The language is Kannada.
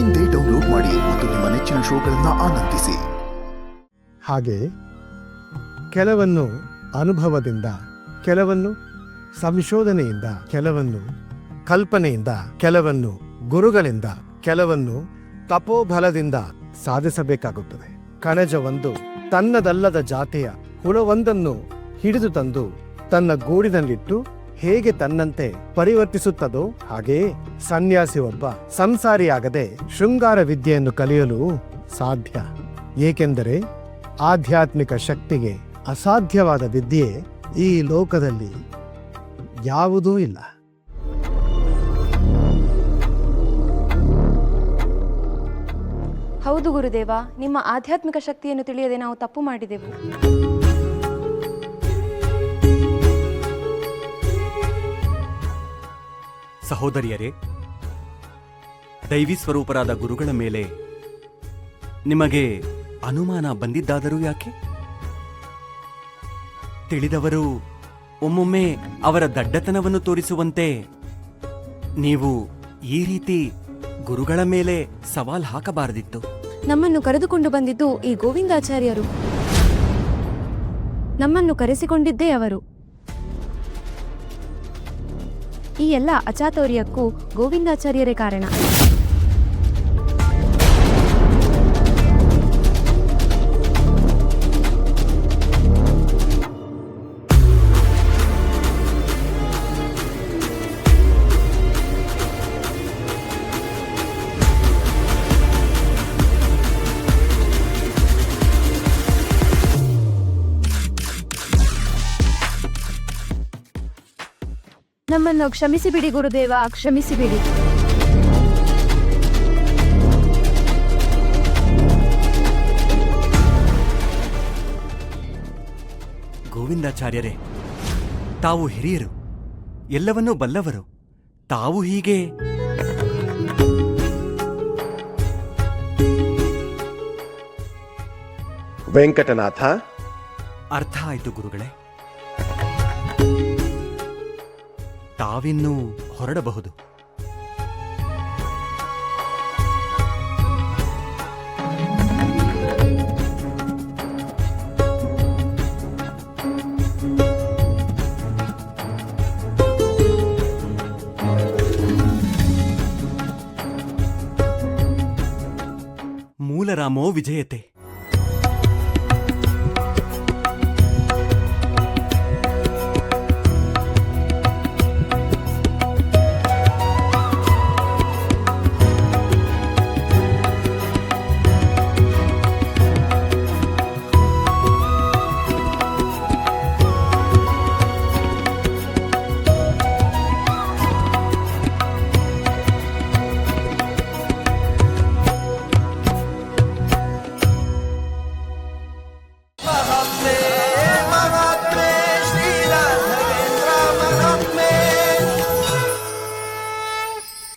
ಇಂದೇ ಡೌನ್ಲೋಡ್ ಮಾಡಿ ಮತ್ತು ನಿಮ್ಮ ನೆಚ್ಚಿನ ಶೋಗಳನ್ನು ಆನಂದಿಸಿ. ಹಾಗೆ ಕೆಲವನ್ನು ಅನುಭವದಿಂದ, ಕೆಲವನ್ನು ಸಂಶೋಧನೆಯಿಂದ, ಕೆಲವನ್ನು ಕಲ್ಪನೆಯಿಂದ, ಕೆಲವನ್ನು ಗುರುಗಳಿಂದ, ಕೆಲವನ್ನು ತಪೋಬಲದಿಂದ ಸಾಧಿಸಬೇಕಾಗುತ್ತದೆ. ಕಣಜವೊಂದು ತನ್ನದಲ್ಲದ ಜಾತಿಯ ಹುಳವೊಂದನ್ನು ಹಿಡಿದು ತಂದು ತನ್ನ ಗೂಡಿನಲ್ಲಿಟ್ಟು ಹೇಗೆ ತನ್ನಂತೆ ಪರಿವರ್ತಿಸುತ್ತದೋ ಹಾಗೆಯೇ ಸನ್ಯಾಸಿ ಒಬ್ಬ ಸಂಸಾರಿಯಾಗದೆ ಶೃಂಗಾರ ವಿದ್ಯೆಯನ್ನು ಕಲಿಯಲು ಸಾಧ್ಯ. ಏಕೆಂದರೆ ಆಧ್ಯಾತ್ಮಿಕ ಶಕ್ತಿಗೆ ಅಸಾಧ್ಯವಾದ ವಿದ್ಯೆ ಈ ಲೋಕದಲ್ಲಿ ಯಾವುದೂ ಇಲ್ಲ. ಹೌದು ಗುರುದೇವ, ನಿಮ್ಮ ಆಧ್ಯಾತ್ಮಿಕ ಶಕ್ತಿಯನ್ನು ತಿಳಿಯದೆ ನಾವು ತಪ್ಪು ಮಾಡಿದೆವು. ಸಹೋದರಿಯರೇ, ದೈವಿ ಸ್ವರೂಪರಾದ ಗುರುಗಳ ಮೇಲೆ ನಿಮಗೆ ಅನುಮಾನ ಬಂದಿದ್ದಾದರೂ ಯಾಕೆ? ತಿಳಿದವರು ಒಮ್ಮೊಮ್ಮೆ ಅವರ ದಡ್ಡತನವನ್ನು ತೋರಿಸುವಂತೆ ನೀವು ಈ ರೀತಿ ಗುರುಗಳ ಮೇಲೆ ಸವಾಲ್ ಹಾಕಬಾರದಿತ್ತು. ನಮ್ಮನ್ನು ಕರೆದುಕೊಂಡು ಬಂದಿದ್ದು ಈ ಗೋವಿಂದಾಚಾರ್ಯರು. ನಮ್ಮನ್ನು ಕರೆಸಿಕೊಂಡಿದ್ದೇ ಅವರು. ಈ ಎಲ್ಲ ಅಚಾತುರ್ಯಕ್ಕೂ ಗೋವಿಂದಾಚಾರ್ಯರೇ ಕಾರಣ. ನಮ್ಮನ್ನು ಕ್ಷಮಿಸಿಬಿಡಿ ಗುರುದೇವ, ಕ್ಷಮಿಸಿಬಿಡಿ. ಗೋವಿಂದಾಚಾರ್ಯರೇ, ತಾವು ಹಿರಿಯರು, ಎಲ್ಲವನ್ನೂ ಬಲ್ಲವರು. ತಾವು ಹೀಗೆ ವೆಂಕಟನಾಥ, ಅರ್ಥ ಆಯಿತು ಗುರುಗಳೇ. ತಾವಿನ್ನೂ ಹೊರಡಬಹುದು. ಮೂಲರಾಮೋ ವಿಜಯತೆ.